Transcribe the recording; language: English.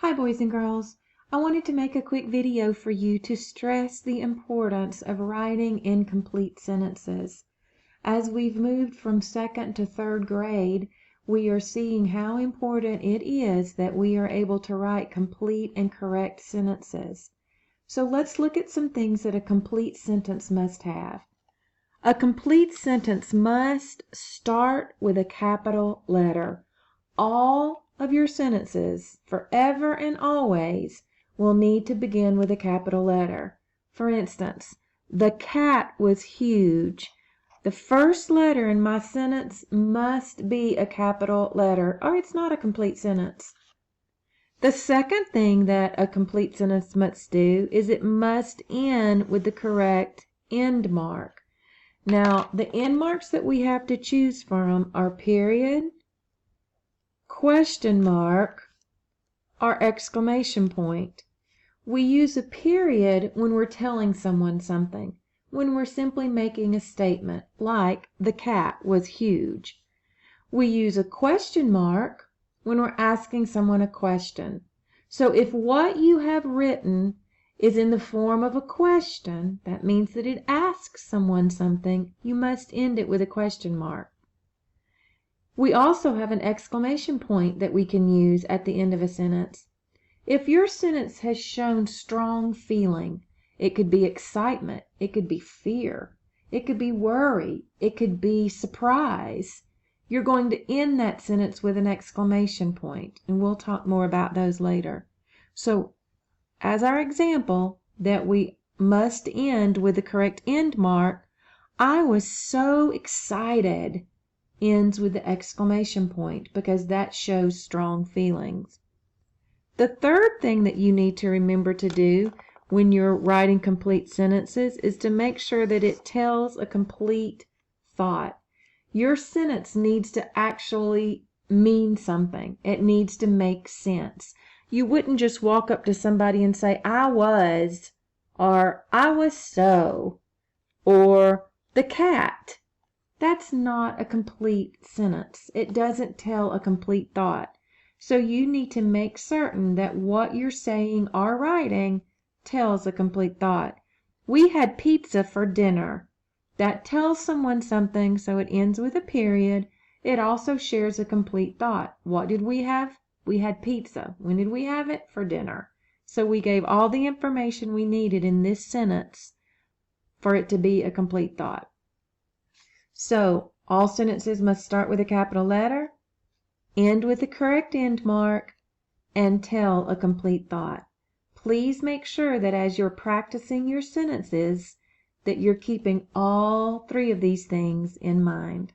Hi boys and girls, I wanted to make a quick video for you to stress the importance of writing incomplete sentences. As we've moved from second to third grade, we are seeing how important it is that we are able to write complete and correct sentences. So let's look at some things that a complete sentence must have. A complete sentence must start with a capital letter. All of your sentences, forever and always, will need to begin with a capital letter. For instance, the cat was huge. The first letter in my sentence must be a capital letter, or it's not a complete sentence. The second thing that a complete sentence must do is it must end with the correct end mark. Now, the end marks that we have to choose from are period, question mark, or exclamation point. We use a period when we're telling someone something, when we're simply making a statement, like the cat was huge. We use a question mark when we're asking someone a question. So if what you have written is in the form of a question, that means that it asks someone something. You must end it with a question mark. We also have an exclamation point that we can use at the end of a sentence. If your sentence has shown strong feeling, it could be excitement, it could be fear, it could be worry, it could be surprise, you're going to end that sentence with an exclamation point, and we'll talk more about those later. So, as our example that we must end with the correct end mark, I was so excited ends with the exclamation point because that shows strong feelings. The third thing that you need to remember to do when you're writing complete sentences is to make sure that it tells a complete thought. Your sentence needs to actually mean something. It needs to make sense. You wouldn't just walk up to somebody and say, I was, or I was so, or the cat. That's not a complete sentence. It doesn't tell a complete thought. So you need to make certain that what you're saying or writing tells a complete thought. We had pizza for dinner. That tells someone something, so it ends with a period. It also shares a complete thought. What did we have? We had pizza. When did we have it? For dinner. So we gave all the information we needed in this sentence for it to be a complete thought. So all sentences must start with a capital letter, end with the correct end mark, and tell a complete thought. Please make sure that as you're practicing your sentences, that you're keeping all three of these things in mind.